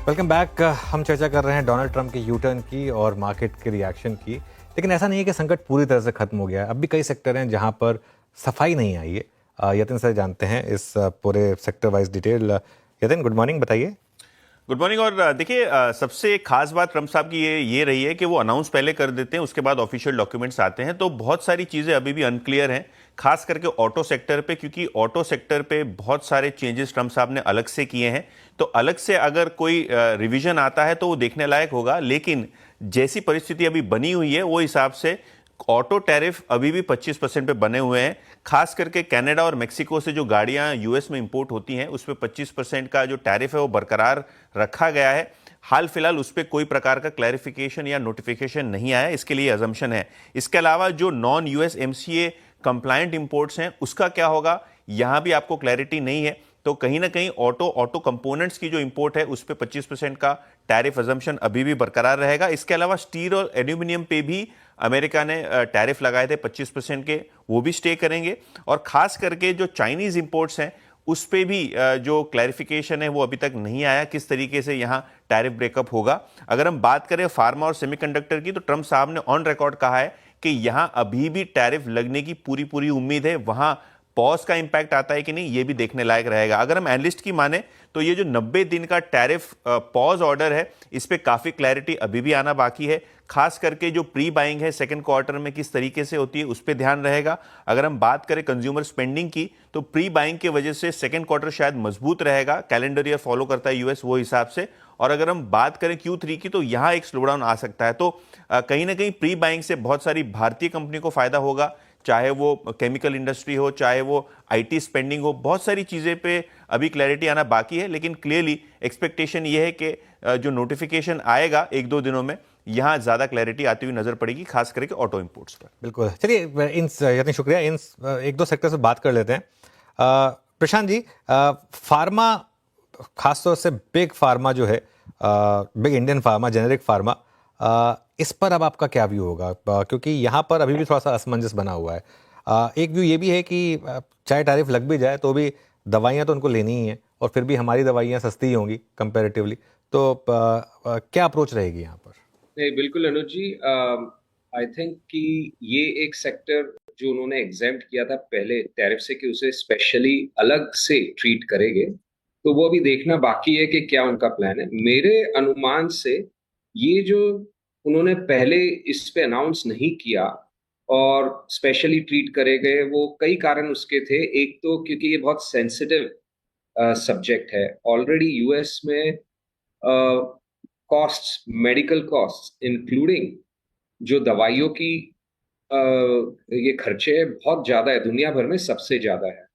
Welcome back. हम चर्चा कर रहे हैं डोनाल्ड ट्रंप के यू टर्न की और मार्केट के रिएक्शन की। लेकिन ऐसा नहीं है कि संकट पूरी तरह से खत्म हो गया है। अब भी कई सेक्टर हैं जहां पर सफाई नहीं आई है। यतिन सर जानते हैं इस पूरे sector wise detail. Yatin, good morning, बताइए। Good morning. और देखिए, सबसे खास बात ट्रम्प साहब की ये रही है कि वो अनाउंस पहले कर देते हैं, उसके बाद ऑफिशियल डॉक्यूमेंट्स आते हैं। तो बहुत सारी चीज़ें अभी भी अनक्लियर हैं, खास करके ऑटो सेक्टर पे, क्योंकि ऑटो सेक्टर पे बहुत सारे चेंजेस ट्रम्प साहब ने अलग से किए हैं। तो अलग से अगर कोई रिवीजन आता है तो वो देखने लायक होगा। लेकिन जैसी परिस्थिति अभी बनी हुई है वो हिसाब से ऑटो टैरिफ अभी भी 25% पे बने हुए हैं। खास करके कनाडा और मेक्सिको से जो गाड़ियां यूएस में इंपोर्ट होती हैं उस पर 25% का जो टैरिफ है वो बरकरार रखा गया है। हाल फिलहाल उस पर कोई प्रकार का क्लैरिफिकेशन या नोटिफिकेशन नहीं आया, इसके लिए अजम्पशन है। इसके अलावा जो non US MCA compliant imports हैं उसका क्या होगा, यहां भी आपको क्लैरिटी नहीं है। तो कहीं ना कहीं ऑटो कंपोनेंट्स की जो इंपोर्ट है उस पर 25% का टैरिफ अजम्पशन अभी भी बरकरार रहेगा। इसके अलावा स्टील और एल्यूमिनियम पे भी अमेरिका ने टैरिफ लगाए थे 25% के, वो भी स्टे करेंगे। और खास करके जो चाइनीज इंपोर्ट्स हैं उस पे भी जो क्लैरिफिकेशन है वो अभी तक नहीं आया, किस तरीके से यहाँ टैरिफ ब्रेकअप होगा। अगर हम बात करें फार्मा और सेमीकंडक्टर की, तो ट्रम्प साहब ने ऑन रिकॉर्ड कहा है कि यहाँ अभी भी टैरिफ लगने की पूरी उम्मीद है। वहां पॉज का इंपैक्ट आता है कि नहीं, ये भी देखने लायक रहेगा। अगर हम एनालिस्ट की माने तो ये जो 90 दिन का टैरिफ पॉज ऑर्डर है इस पे काफी क्लैरिटी अभी भी आना बाकी है। खास करके जो प्री बाइंग है सेकंड क्वार्टर में किस तरीके से होती है उस पर ध्यान रहेगा। अगर हम बात करें कंज्यूमर स्पेंडिंग की, तो प्री बाइंग की वजह से सेकंड क्वार्टर शायद मजबूत रहेगा। कैलेंडर ईयर फॉलो करता है यूएस, वो हिसाब से। और अगर हम बात करें Q3 की, तो यहां एक स्लोडाउन आ सकता है। तो कहीं ना कहीं प्री बाइंग से बहुत सारी भारतीय कंपनी को फायदा होगा, चाहे वो केमिकल इंडस्ट्री हो, चाहे वो आईटी स्पेंडिंग हो। बहुत सारी चीजें पे अभी क्लैरिटी आना बाकी है, लेकिन क्लियरली एक्सपेक्टेशन ये है कि जो नोटिफिकेशन आएगा 1-2 दिनों में, यहां ज्यादा क्लैरिटी आती हुई नजर पड़ेगी, खास करके ऑटो इंपोर्ट्स पर। बिल्कुल, चलिए यानी शुक्रिया। इन एक दो सेक्टर से बात कर लेते हैं। प्रशांत जी, फार्मा, खासतौर से बिग फार्मा जो है, big Indian pharma, generic pharma, इस पर अब आपका क्या व्यू होगा? क्योंकि यहाँ पर अभी भी थोड़ा सा असमंजस बना हुआ है। एक व्यू ये भी है कि चाहे टैरिफ लग भी जाए तो भी दवाइयाँ तो उनको लेनी ही है, और फिर भी हमारी दवाइयाँ सस्ती ही होंगी कंपैरेटिवली। तो क्या अप्रोच रहेगी यहाँ पर? नहीं, बिल्कुल अनुज जी, आई थिंक कि ये एक सेक्टर जो उन्होंने एग्जेम्प्ट किया था पहले टैरिफ से कि उसे स्पेशली अलग से ट्रीट करेंगे, तो वो अभी देखना बाकी है कि क्या उनका प्लान है। मेरे अनुमान से ये जो उन्होंने पहले इस पे अनाउंस नहीं किया और स्पेशली ट्रीट करे गए, वो कई कारण उसके थे। एक तो क्योंकि ये बहुत सेंसिटिव सब्जेक्ट है। ऑलरेडी यूएस में कॉस्ट्स, मेडिकल कॉस्ट्स इंक्लूडिंग जो दवाइयों की ये खर्चे हैं, बहुत ज्यादा है, दुनिया भर में सबसे ज्यादा है।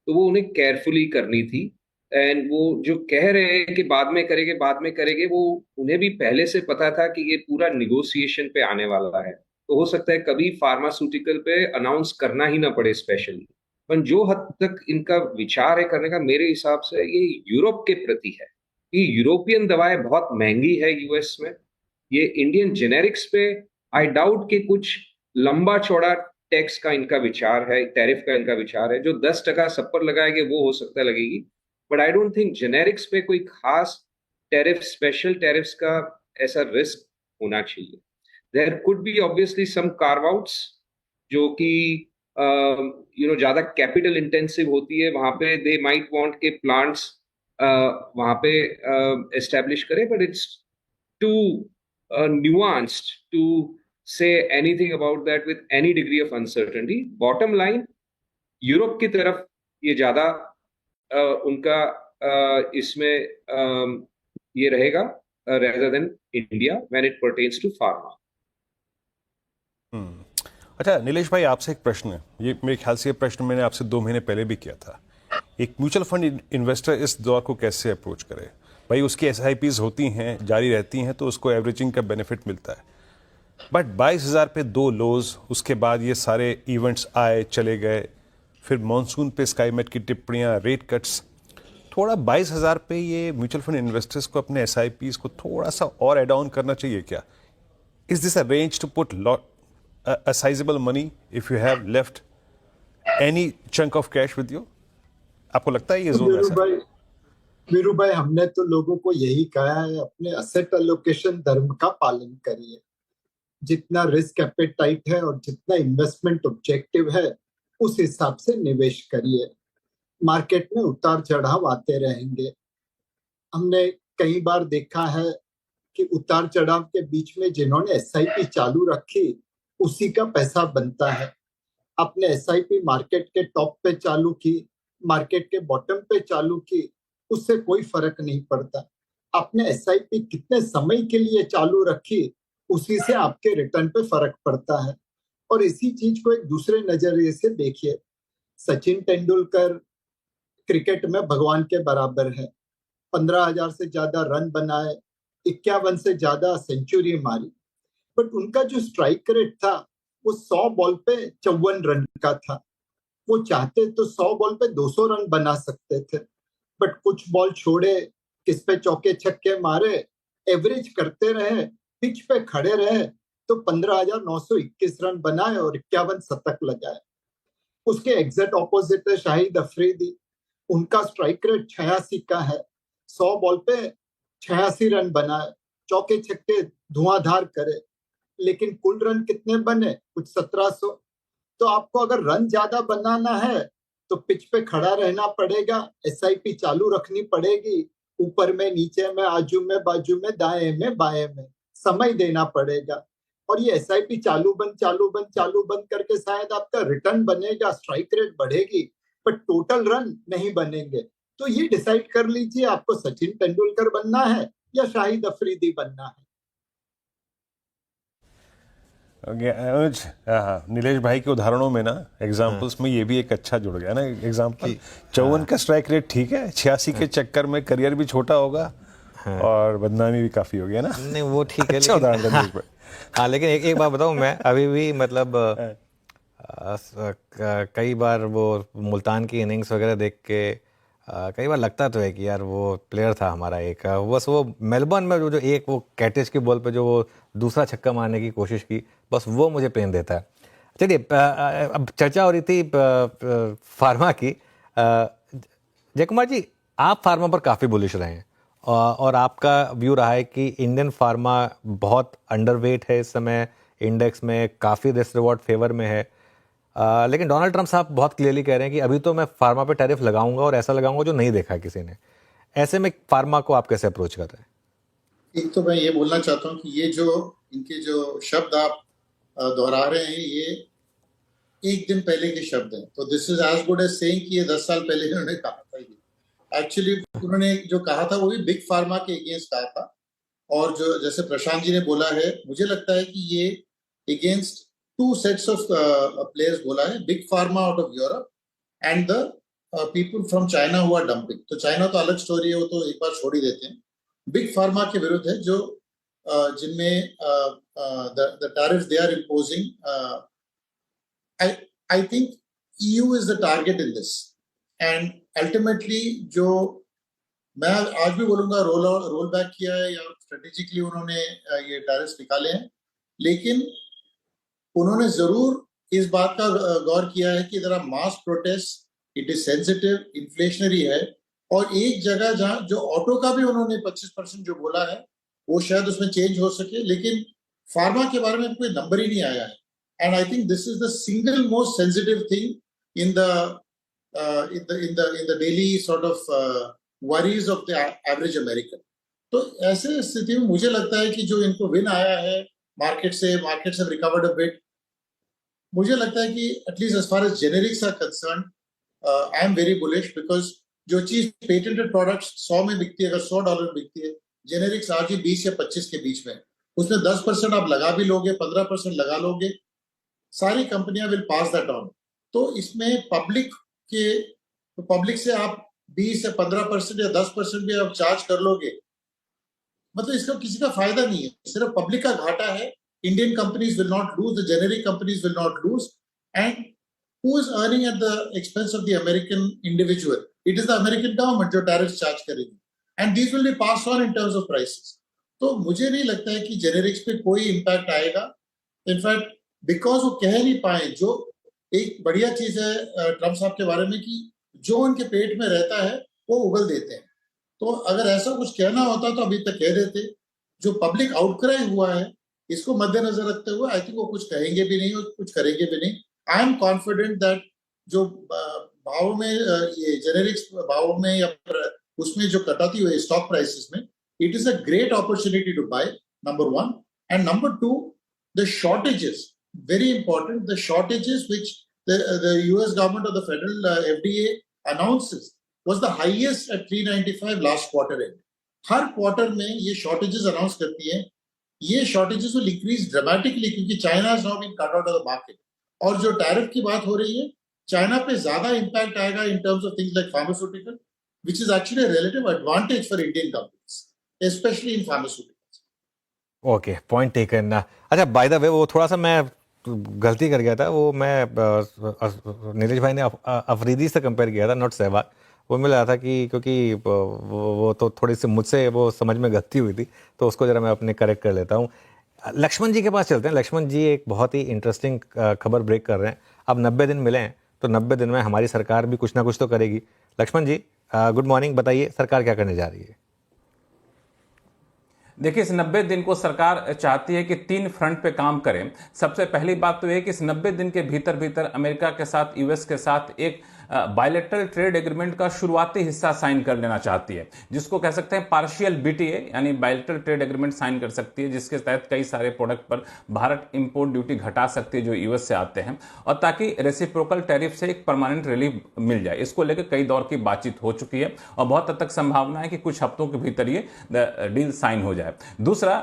तो वो उन्हें केयरफुली करनी थी। एंड वो जो कह रहे हैं कि बाद में करेंगे, वो उन्हें भी पहले से पता था कि ये पूरा निगोशिएशन पे आने वाला है। तो हो सकता है कभी फार्मास्यूटिकल पे अनाउंस करना ही ना पड़े स्पेशली। पर जो हद तक इनका विचार है करने का, मेरे हिसाब से ये यूरोप के प्रति है। ये यूरोपियन दवाएं बहुत महंगी है यूएस में। ये इंडियन जेनेरिक्स पे आई डाउट कि कुछ लंबा चौड़ा टैक्स का इनका विचार है, टैरिफ का इनका विचार है। जो 10% सब पर लगाएंगे वो हो सकता है लगेगी, but I don't think generics पे कोई खास टैरिफ, स्पेशल टैरिफ्स का ऐसा रिस्क होना चाहिए। There could be obviously some carve outs जो कि ज्यादा कैपिटल इंटेंसिव होती है, वहां पे दे माइट वांट के प्लांट्स वहां पे एस्टेब्लिश करे, but it's too nuanced to say anything about that with any degree of uncertainty. Bottom line, Europe की तरफ ये ज्यादा उनका इसमें ये रहेगा rather than India when it pertains to pharma. अच्छा नीलेश भाई, आपसे एक प्रश्न है। ये मेरे ख्याल से ये प्रश्न मैंने आपसे 2 महीने पहले भी किया था। एक म्यूचुअल फंड इन्वेस्टर इस दौर को कैसे अप्रोच करे? भाई उसकी SIPs होती हैं, जारी रहती हैं, तो उसको एवरेजिंग का बेनिफिट मिलता है। बट 22,000 पे 2 लोज, उसके बाद ये सारे इवेंट्स आए चले गए, फिर मॉनसून पे स्काईमेट की टिप्पणियाँ, रेट कट्स, थोड़ा 22,000 पे ये म्यूचुअल फंड इन्वेस्टर्स को अपने SIPs को थोड़ा सा और एड ऑन करना चाहिए क्या? Is this a range to put a sizable money if you have left any chunk of cash with you? आपको लगता है ये जोन ऐसा? वीरू भाई, हमने तो लोगों को यही कहा है, अपने असेट एलोकेशन धर्म का पालन करिए। जितना रिस्क एपेटाइट है और जितना इन्वेस्टमेंट ऑब्जेक्टिव है, उस हिसाब से निवेश करिए। मार्केट में उतार चढ़ाव आते रहेंगे। हमने कई बार देखा है कि उतार चढ़ाव के बीच में जिन्होंने एसआईपी चालू रखी, उसी का पैसा बनता है। आपने एसआईपी मार्केट के टॉप पे चालू की, मार्केट के बॉटम पे चालू की, उससे कोई फर्क नहीं पड़ता। आपने एसआईपी कितने समय के लिए चालू रखी, उसी से आपके रिटर्न पे फर्क पड़ता है। और इसी चीज को एक दूसरे नजरिए से देखिए। सचिन तेंदुलकर क्रिकेट में भगवान के बराबर है। 15,000 से ज्यादा रन बनाए, 51 से ज्यादा सेंचुरी मारी, बट उनका जो स्ट्राइक रेट था वो 100 बॉल पे 54 रन का था। वो चाहते तो 100 बॉल पे 200 रन बना सकते थे, बट कुछ बॉल छोड़े, किस पे चौके छक्के मारे, एवरेज करते रहे, पिच पे खड़े रहे, तो 15,921 रन बनाए और 51 शतक लगाए। उसके एग्जैक्ट ऑपोजिट है शाहिद अफरीदी। उनका स्ट्राइक रेट 86 का है, 100 बॉल पे 86 रन बनाए, चौके छक्के धुआंधार करे, लेकिन कुल रन कितने बने? कुछ 1700। तो आपको अगर रन ज्यादा बनाना है तो पिच पे खड़ा रहना पड़ेगा, एसआईपी चालू रखनी पड़ेगी, ऊपर में, नीचे में, आजू में, बाजू में, दाएं में, बाएं में समय देना पड़ेगा। और ये एसआईपी चालू बंद करके शायद आपका रिटर्न बनेगा, स्ट्राइक रेट बढ़ेगी, पर टोटल रन नहीं बनेंगे। तो ये डिसाइड कर लीजिए, आपको सचिन तेंदुलकर बनना है या शाहिद अफरीदी बनना है। अनुज, हाँ, नीलेश भाई के उदाहरणों में ना, एग्जाम्पल्स में ये भी एक अच्छा जुड़ गया ना एग्जाम्पल। 54 का स्ट्राइक रेट ठीक है, 86 के चक्कर में करियर भी छोटा होगा और बदनामी भी काफी होगी, है ना? नहीं वो ठीक है, अच्छा उदाहरण था नीलेश भाई। हाँ, लेकिन एक बात बताऊँ, मैं अभी भी मतलब कई बार वो मुल्तान की इनिंग्स वगैरह देख के कई बार लगता तो है कि यार वो प्लेयर था हमारा एक। बस वो मेलबर्न में जो एक वो कैटिस की बॉल पे जो वो दूसरा छक्का मारने की कोशिश की, बस वो मुझे पेन देता है। चलिए, अब चर्चा हो रही थी फार्मा की। जयकुमार जी, आप फार्मा पर काफ़ी बुलिश रहे हैं और आपका व्यू रहा है कि इंडियन फार्मा बहुत अंडरवेट है इस समय, इंडेक्स में काफ़ी रिस्क रिवॉर्ड फेवर में है। लेकिन डोनाल्ड ट्रंप साहब बहुत क्लियरली कह रहे हैं कि अभी तो मैं फार्मा पे टैरिफ लगाऊंगा और ऐसा लगाऊंगा जो नहीं देखा किसी ने। ऐसे में फार्मा को आप कैसे अप्रोच कर रहे हैं? एक तो मैं ये बोलना चाहता हूँ कि ये जो इनके जो शब्द आप दोहरा रहे हैं, ये एक दिन पहले के शब्द हैं। तो this is as good as saying कि ये 10 साल पहले इन्होंने कहा था। एक्चुअली उन्होंने जो कहा था वो भी बिग फार्मा के अगेंस्ट कहा था, और जो जैसे प्रशांत जी ने बोला है, मुझे लगता है कि ये against two sets of players बोला है, big pharma out of Europe and the people from China who are dumping. तो चाइना तो अलग स्टोरी है, वो तो एक बार छोड़ ही देते हैं। बिग फार्मा के विरुद्ध है जो जिनमें the tariff they are imposing. I think EU is the target in this, and ultimately जो मैं आज भी बोलूंगा रोल बैक किया है या स्ट्रेटेजिकली उन्होंने ये टैरिफ निकाले हैं, लेकिन उन्होंने जरूर इस बात का गौर किया है कि जरा mass protest, it is sensitive, inflationary है, और एक जगह जहां जो ऑटो का भी उन्होंने 25% जो बोला है वो शायद उसमें चेंज हो सके, लेकिन फार्मा के बारे में कोई नंबर ही नहीं आया है। And I think this is the single most sensitive thing in the daily sort of worries of the average American. तो ऐसे स्थिति में मुझे लगता है कि जो इनको विन आया है मार्केट से रिकवर्ड अ बिट। मुझे लगता है कि at least as far as generics are concern, I am very bullish, because जो चीज पेटेंटेड प्रोडक्ट्स 100 में बिकती है, अगर $100 बिकती है, जेनेरिक्स आज ही 20 या 25 के बीच में, उसमें 10% आप लगा भी लोगे, 15% लगा लोगे, सारी कंपनियां विल पास दैट ऑन। तो इसमें पब्लिक से आप 20 या 15% या 10% भी आप चार्ज कर लोगे, मतलब इसका किसी का फायदा नहीं है, सिर्फ पब्लिक का घाटा है। Indian companies will not lose, the generic companies will not lose, and who is earning at the expense of the American individual? It is the American government जो टैरिफ चार्ज करेगी, and these will be pass on in terms of prices. तो मुझे नहीं लगता है कि generics पे कोई इम्पैक्ट आएगा। इनफैक्ट बिकॉज वो कह नहीं पाए, जो एक बढ़िया चीज है ट्रम्प साहब के बारे में, कि जो उनके पेट में रहता है वो उगल देते हैं। तो अगर ऐसा कुछ कहना होता तो अभी तक कह देते। जो पब्लिक आउटक्राई हुआ है इसको मद्देनजर रखते हुए आई थिंक वो कुछ कहेंगे भी नहीं और कुछ करेंगे भी नहीं। आई एम कॉन्फिडेंट दैट जो भाव में ये जेनेरिक्स भाव में या उसमें जो कटौती हुई स्टॉक प्राइसेस में, it is a great opportunity to buy, number one. And number two, the shortages, very important, the shortages which the US government or the federal FDA announces was the highest at 395 last quarter end. हर quarter में ये shortages announce करती है। ये shortages will increase dramatically क्योंकि China has now been cut out of the market. और जो tariff की बात हो रही है, चाइना पे ज्यादा इंपैक्ट आएगा in terms of things like pharmaceutical, which is actually a relative advantage for Indian companies, especially in pharmaceuticals. Okay, point taken. अच्छा, बाय द वे वो थोड़ा सा मैं गलती कर गया था, वो मैं नीलेश भाई ने अफरीदी से कंपेयर किया था, नॉट सहवाग। वो मिल रहा था कि क्योंकि वो तो थोड़ी सी मुझसे वो समझ में गलती हुई थी, तो उसको जरा मैं अपने करेक्ट कर लेता हूँ। लक्ष्मण जी के पास चलते हैं। लक्ष्मण जी एक बहुत ही इंटरेस्टिंग खबर ब्रेक कर रहे हैं। अब 90 दिन मिले हैं, तो 90 दिन में हमारी सरकार भी कुछ ना कुछ तो करेगी। लक्ष्मण जी, गुड मॉर्निंग, बताइए सरकार क्या करने जा रही है? देखिए, इस 90 दिन को सरकार चाहती है कि 3 फ्रंट पे काम करें। सबसे पहली बात तो यह कि इस 90 दिन के भीतर भीतर अमेरिका के साथ, यूएस के साथ एक बायलैटरल ट्रेड एग्रीमेंट का शुरुआती हिस्सा साइन कर लेना चाहती है, जिसको कह सकते हैं पार्शियल बीटीए, यानी बायलैटरल ट्रेड एग्रीमेंट साइन कर सकती है, जिसके तहत कई सारे प्रोडक्ट पर भारत इंपोर्ट ड्यूटी घटा सकती है जो यूएस से आते हैं, और ताकि रेसिप्रोकल टैरिफ से एक परमानेंट रिलीफ मिल जाए। इसको लेकर कई दौर की बातचीत हो चुकी है और बहुत हद तक संभावना है कि कुछ हफ्तों के भीतर ये डील साइन हो जाए। दूसरा,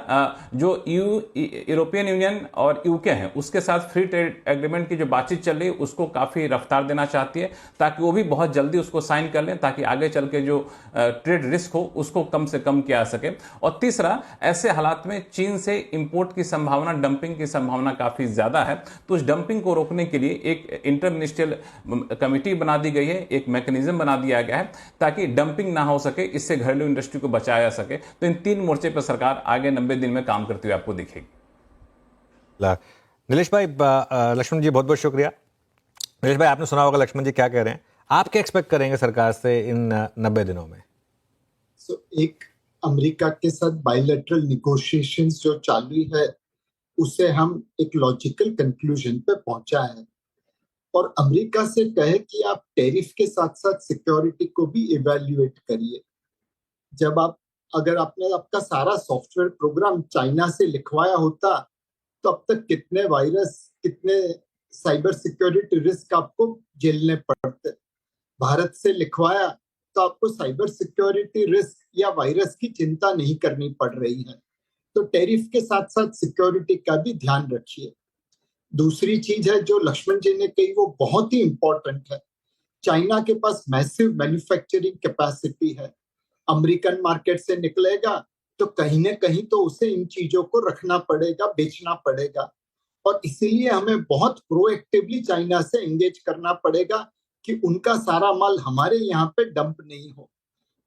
जो यूरोपियन यूनियन और यूके हैं, उसके साथ फ्री ट्रेड एग्रीमेंट की जो बातचीत चल रही है उसको काफी रफ्तार देना चाहती है, ताकि वो भी बहुत जल्दी उसको साइन कर लें, ताकि आगे चल के जो ट्रेड रिस्क हो उसको कम से कम किया जा सके। और तीसरा, ऐसे हालात में चीन से इंपोर्ट की संभावना, डंपिंग की संभावना काफी ज्यादा है, तो उस डंपिंग को रोकने के लिए एक इंटरमिनिस्ट्रियल कमिटी बना दी गई है, एक मैकेनिज्म बना दिया गया है ताकि डंपिंग ना हो सके, इससे घरेलू इंडस्ट्री को बचाया जा सके। तो इन 3 मोर्चे पर सरकार आगे 90 दिन में काम करते हुए आपको दिखेगी। नीलेश भाई, लक्ष्मण जी बहुत बहुत शुक्रिया। नीलेश भाई, आपने सुना होगा लक्ष्मण जी क्या कह रहे हैं। आप क्या एक्सपेक्ट करेंगे सरकार से इन 90 दिनों में? एक अमेरिका के साथ बायलैटरल निगोशिएशंस जो चालू है उसे हम एक लॉजिकल कंक्लूजन पे पहुंचा है, और अमेरिका से कहे कि आप टैरिफ के साथ साथ सिक्योरिटी को भी इवैल्यूएट करिए। जब अगर आपने आपका सारा सॉफ्टवेयर प्रोग्राम चाइना से लिखवाया होता तो अब तक कितने वायरस, कितने साइबर सिक्योरिटी रिस्क आपको झेलने पड़ते। भारत से लिखवाया तो आपको साइबर सिक्योरिटी रिस्क या वायरस की चिंता नहीं करनी पड़ रही है। तो टैरिफ के साथ साथ सिक्योरिटी का भी ध्यान रखिए। दूसरी चीज है जो लक्ष्मण जी ने कही, वो बहुत ही इंपॉर्टेंट है। चाइना के पास मैसिव मैन्युफैक्चरिंग कैपेसिटी है। अमेरिकन मार्केट से निकलेगा तो कहीं ना कहीं तो उसे इन चीजों को रखना पड़ेगा, बेचना पड़ेगा, और इसीलिए हमें बहुत प्रोएक्टिवली चाइना से एंगेज करना पड़ेगा कि उनका सारा माल हमारे यहाँ पे डंप नहीं हो।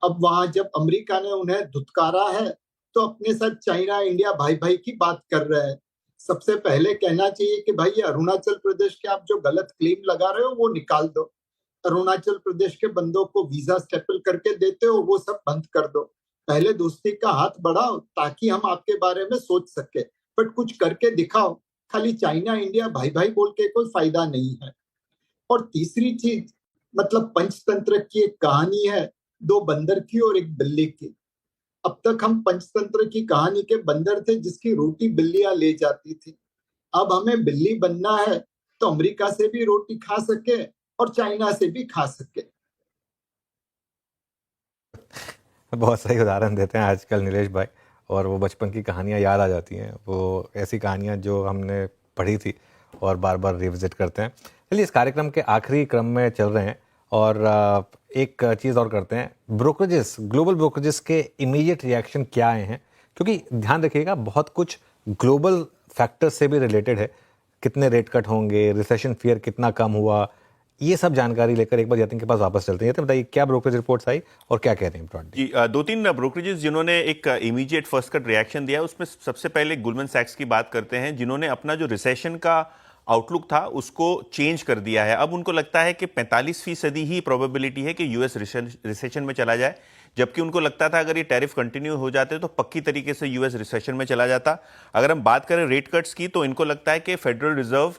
अब वहां जब अमेरिका ने उन्हें धुतकारा है तो अपने साथ चाइना इंडिया भाई भाई की बात कर रहे हैं। सबसे पहले कहना चाहिए कि भाई अरुणाचल प्रदेश के आप जो गलत क्लेम लगा रहे हो वो निकाल दो। अरुणाचल प्रदेश के बंदों को वीजा स्टेपल करके देते हो, वो सब बंद कर दो। पहले दोस्ती का हाथ बढ़ाओ ताकि हम आपके बारे में सोच सके, बट कुछ करके दिखाओ। खाली चाइना इंडिया भाई भाई बोल के कोई फायदा नहीं है। और तीसरी चीज, मतलब पंचतंत्र की एक कहानी है, 2 बंदर की और एक बिल्ली की। अब तक हम पंचतंत्र की कहानी के बंदर थे जिसकी रोटी बिल्लियां ले जाती थी। अब हमें बिल्ली बनना है तो अमेरिका से भी रोटी खा सके और चाइना से भी खा सके। बहुत सही उदाहरण देते हैं आजकल नीलेश भाई, और वो बचपन की कहानियां याद आ जाती हैं। वो ऐसी कहानियां जो हमने पढ़ी थी और बार बार रिविजिट करते हैं। चलिए, इस कार्यक्रम के आखिरी क्रम में चल रहे हैं और एक चीज़ और करते हैं। ब्रोकरेजेस, ग्लोबल ब्रोकरेजेस के इमीडिएट रिएक्शन क्या आए हैं, क्योंकि ध्यान रखिएगा बहुत कुछ ग्लोबल फैक्टर से भी रिलेटेड है। कितने रेट कट होंगे, रिसेशन फियर कितना कम हुआ, ये सब जानकारी लेकर एक बार यतिन के पास वापस चलते हैं। तो बताइए क्या ब्रोकरेज रिपोर्ट्स आई और क्या कह रहे हैं ब्रॉडली? जी, 2-3 ब्रोकरेजेस जिन्होंने एक इमीडिएट फर्स्ट कट रिएक्शन दिया, उसमें सबसे पहले गोल्डमैन सैक्स की बात करते हैं, जिन्होंने अपना जो रिसेशन का आउटलुक था उसको चेंज कर दिया है। अब उनको लगता है कि 45% ही प्रोबेबिलिटी है कि यूएस रिसेशन में चला जाए, जबकि उनको लगता था अगर ये टैरिफ कंटिन्यू हो जाते तो पक्की तरीके से यूएस रिसेशन में चला जाता। अगर हम बात करें रेट कट्स की तो इनको लगता है कि फेडरल रिजर्व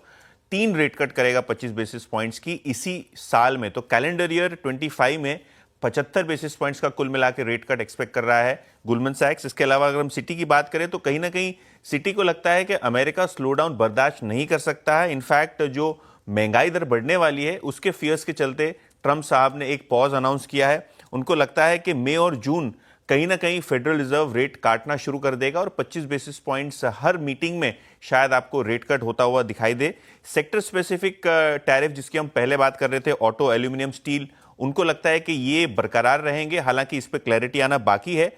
3 रेट कट करेगा 25 बेसिस पॉइंट्स की इसी साल में। तो कैलेंडर ईयर 25 में 75 बेसिस पॉइंट्स का कुल मिला के रेट कट एक्सपेक्ट कर रहा है गोल्डमैन सैक्स। इसके अलावा अगर हम सिटी की बात करें तो कहीं ना कहीं सिटी को लगता है कि अमेरिका स्लो डाउन बर्दाश्त नहीं कर सकता है। इनफैक्ट जो महंगाई दर बढ़ने वाली है उसके फियर्स के चलते ट्रंप साहब ने एक पॉज अनाउंस किया है। उनको लगता है कि मई और जून कहीं ना कहीं फेडरल रिजर्व रेट काटना शुरू कर देगा और 25 बेसिस पॉइंट्स हर मीटिंग में शायद आपको रेट कट होता हुआ दिखाई दे। सेक्टर स्पेसिफिक टैरिफ जिसकी हम पहले बात कर रहे थे, ऑटो, एल्यूमिनियम, स्टील, उनको लगता है कि ये बरकरार रहेंगे, हालांकि इस पर क्लैरिटी आना बाकी है।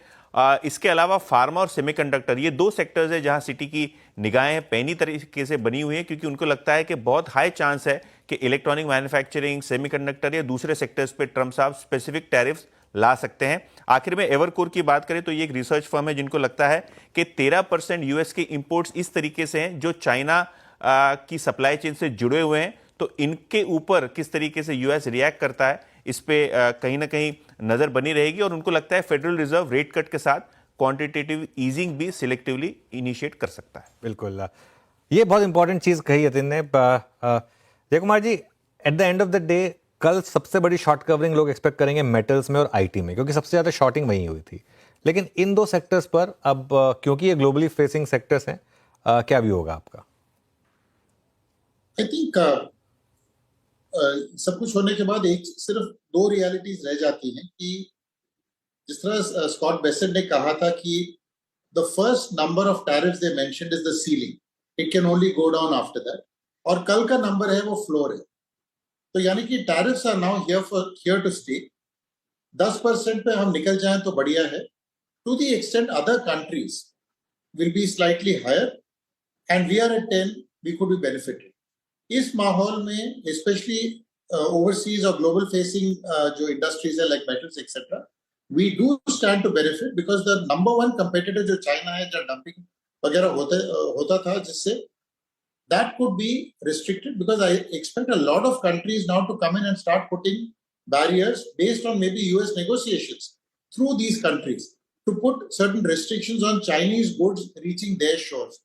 इसके अलावा फार्मा और सेमीकंडक्टर, ये 2 सेक्टर्स है जहां सिटी की निगाहें पैनी तरीके से बनी हुई हैं, क्योंकि उनको लगता है कि बहुत हाई चांस है कि इलेक्ट्रॉनिक मैन्युफैक्चरिंग, सेमीकंडक्टर या दूसरे सेक्टर्स पे ट्रंप साहब स्पेसिफिक टैरिफ्स ला सकते हैं। आखिर में एवरकोर की बात करें तो ये एक रिसर्च फर्म है जिनको लगता है कि 13% यूएस के इंपोर्ट्स इस तरीके से हैं जो चाइना की सप्लाई चेन से जुड़े हुए हैं। तो इनके ऊपर किस तरीके से यूएस रिएक्ट करता है इस पे कहीं ना कहीं नजर बनी रहेगी और उनको लगता है फेडरल रिजर्व रेट कट के साथ क्वांटिटेटिव ईजिंग भी सिलेक्टिवली इनिशिएट कर सकता है। बिल्कुल, ये बहुत इंपॉर्टेंट चीज कही यतिन ने। Jay Kumar ji, at the end of the day कल सबसे बड़ी शॉर्ट कवरिंग लोग एक्सपेक्ट करेंगे मेटल्स में और आईटी में, क्योंकि सबसे ज्यादा शॉर्टिंग वहीं हुई थी। लेकिन इन 2 सेक्टर्स पर अब क्योंकि ये ग्लोबली फेसिंग सेक्टर्स हैं, क्या व्यू होगा आपका? आई थिंक सब कुछ होने के बाद एक सिर्फ 2 रियलिटीज रह जाती हैं कि जिस तरह स्कॉट बेसेंट ने कहा था कि the first number of tariffs they mentioned is the ceiling, it can only go down after that, और कल का नंबर है वो फ्लोर है। तो यानी कि tariffs are now here to stay. 10% पे हम निकल जाएं तो बढ़िया है। To the extent other countries will be slightly higher and we are at 10, we could be benefited. इस माहौल में स्पेशली ओवरसीज और ग्लोबल फेसिंग जो इंडस्ट्रीज है like metals etcetera, we do stand to benefit because the number 1 competitor जो China है, जहाँ dumping वगैरह होता था, जिससे that could be restricted, because I expect a lot of countries now to come in and start putting barriers based on maybe US negotiations through these countries to put certain restrictions on Chinese goods reaching their shores.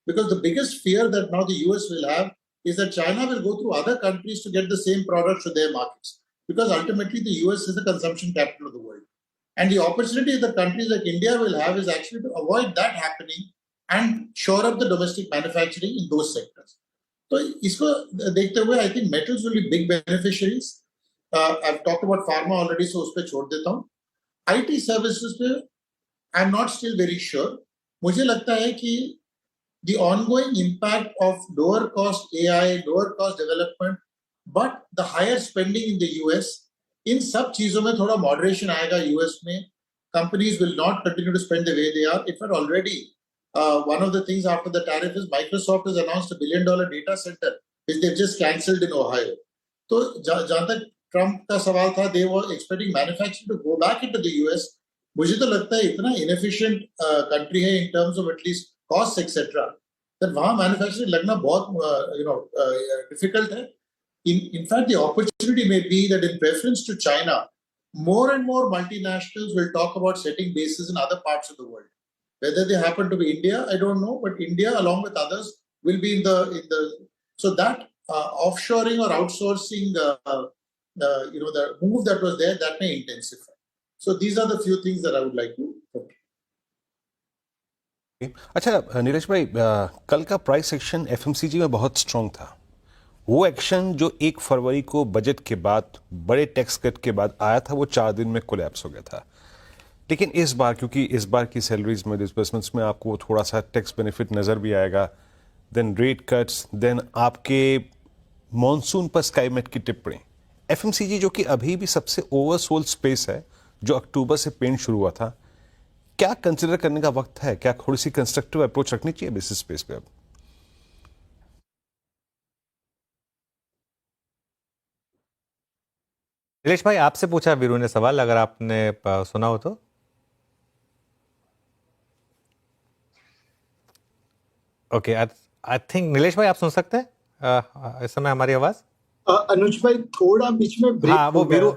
Because the biggest fear that now the US will have is that China will go through other countries to get the same products to their markets. Because ultimately the US is the consumption capital of the world. And the opportunity that countries like India will have is actually to avoid that happening and shore up the domestic manufacturing in those sectors. So, isko dekhte hue, I think metals will be big beneficiaries. I've talked about pharma already, so us pe chhod deta hu. IT services pe, I'm not still very sure. Mujhe lagta hai ki the ongoing impact of lower cost AI, lower cost development, but the higher spending in the US, in sab cheezon mein thoda moderation aayega US mein. Companies will not continue to spend the way they are. In fact, already one of the things after the tariff is Microsoft has announced $1 billion data center, which they've just cancelled in Ohio. So, जहाँ तक Trump का सवाल था, they were expecting manufacturing to go back into the US. मुझे तो लगता है इतना inefficient country है in terms of at least costs etc. that वहाँ manufacturing लगना बहुत difficult है. In fact, the opportunity may be that in preference to China, more and more multinationals will talk about setting bases in other parts of the world. Whether they happen to be India, I don't know, but India along with others will be in the so that offshoring or outsourcing the move that was there, that may intensify. So these are the few things that I would like to put. अच्छा नीरज भाई, कल का price action FMCG में बहुत strong था। वो action जो 1 फरवरी को बजट के बाद, बड़े टैक्स कट के बाद आया था, वो 4 दिन में कोलैप्स हो गया था। लेकिन इस बार, क्योंकि इस बार की सैलरीज में, डिसबर्समेंट्स में आपको थोड़ा सा टैक्स बेनिफिट नज़र भी आएगा, देन रेट कट्स, देन आपके मॉनसून पर स्काईमेट की टिप्पणी, एफएमसीजी जो कि अभी भी सबसे ओवरसोल्ड स्पेस है, जो अक्टूबर से पेंट शुरू हुआ था, क्या कंसिडर करने का वक्त है? क्या थोड़ी सी कंस्ट्रक्टिव अप्रोच रखनी चाहिए बिजनेस स्पेस पे अब? नीलेश भाई, आपसे पूछा वीरू ने सवाल, अगर आपने सुना हो तो। ओके, आई थिंक नीलेश भाई आप सुन सकते हैं? इस समय हमारी आवाज? अनुज भाई थोड़ा बीच में ब्रेक हाँ, वो हो गया।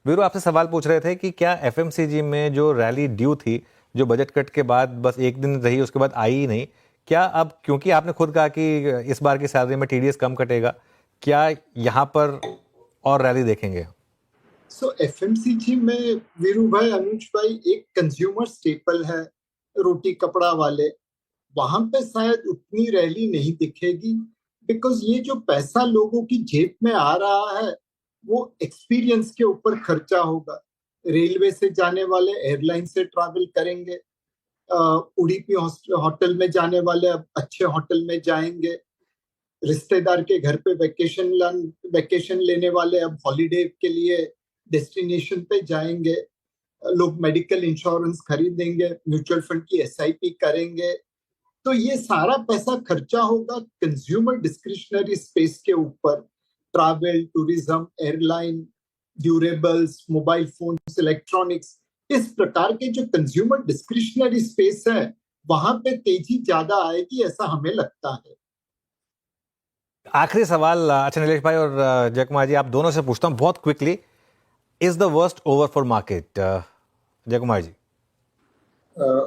वीरू आपसे सवाल पूछ रहे थे कि क्या एफएमसीजी में जो रैली ड्यू थी, जो बजट कट के बाद बस एक दिन रही, उसके बाद आई ही नहीं, क्या अब, क्योंकि आपने खुद कहा कि इस बार की सैलरी में टीडीएस कम कटेगा, क्या यहाँ पर और रैली देखेंगे? सो एफएमसीजी में वीरू भाई, अनुज भाई, एक कंज्यूमर स्टेपल है, रोटी कपड़ा वाले, वहां पे शायद उतनी रैली नहीं दिखेगी, बिकॉज ये जो पैसा लोगों की जेब में आ रहा है वो एक्सपीरियंस के ऊपर खर्चा होगा। रेलवे से जाने वाले एयरलाइन से ट्रैवल करेंगे, उडुपी होटल में जाने वाले अब अच्छे होटल में जाएंगे, रिश्तेदार के घर पे वेकेशन लेने वाले अब हॉलीडे के लिए डेस्टिनेशन पे जाएंगे, लोग मेडिकल इंश्योरेंस खरीदेंगे, म्यूचुअल फंड की एसआईपी करेंगे, तो ये सारा पैसा खर्चा होगा कंज्यूमर डिस्क्रिशनरी स्पेस के ऊपर। Travel, tourism, airline, durables, mobile phones, electronics, इस प्रकार के जो कंज्यूमर डिस्क्रिशनरी स्पेस है वहां पे तेजी ज्यादा आएगी, ऐसा हमें लगता है। आखिरी सवाल, अच्छा नीलेश भाई और जय कुमार जी, आप दोनों से पूछता हूँ बहुत quickly, is the worst over for market? जय कुमार जी।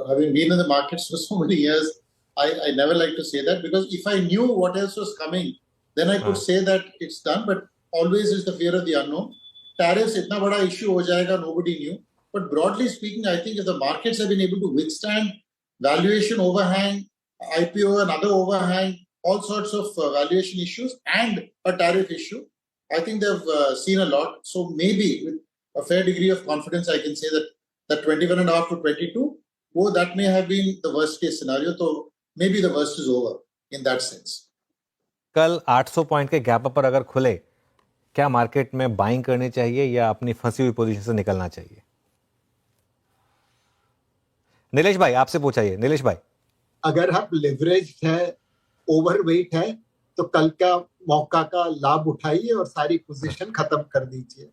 Having been in the markets for so many years, I never like to say that, because if I knew what else was coming, then I could say that it's done. But always is the fear of the unknown. Tariffs itna bada issue ho jayega, nobody knew. But broadly speaking, I think if the markets have been able to withstand valuation overhang, IPO and other overhang, all sorts of valuation issues and a tariff issue, I think they've seen a lot. So maybe with a fair degree of confidence, I can say that 21.5 to 22, that may have been the worst case scenario. So maybe the worst is over in that sense. कल 800 point के gap पर अगर खुले, क्या market में buying करनी चाहिए या अपनी फंसी हुई पोजीशन से निकलना चाहिए? नीलेश भाई आपसे पूछा ये। नीलेश भाई, अगर आप लिवरेज है, ओवरवेट है, तो कल का मौका का लाभ उठाइए और सारी पोजीशन खत्म कर दीजिए।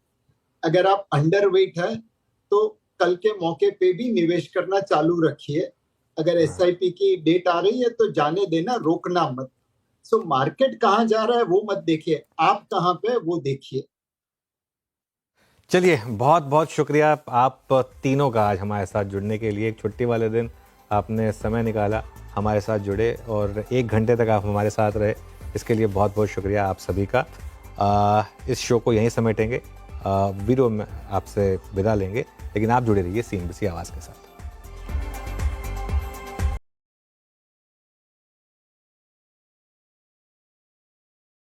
अगर आप अंडरवेट है तो कल के मौके पे भी निवेश करना चालू रखिए। अगर एसआईपी की डेट आ रही है तो जाने देना, रोकना मत। सो मार्केट कहां जा रहा है वो मत देखिए, आप कहां पे वो देखिए। चलिए, बहुत बहुत शुक्रिया आप तीनों का आज हमारे साथ जुड़ने के लिए। एक छुट्टी वाले दिन आपने समय निकाला, हमारे साथ जुड़े और 1 घंटे तक आप हमारे साथ रहे, इसके लिए बहुत बहुत शुक्रिया आप सभी का। इस शो को यहीं समेटेंगे, वीडियो में आपसे विदा लेंगे, लेकिन आप जुड़े रहिए CNBC आवाज़ के साथ।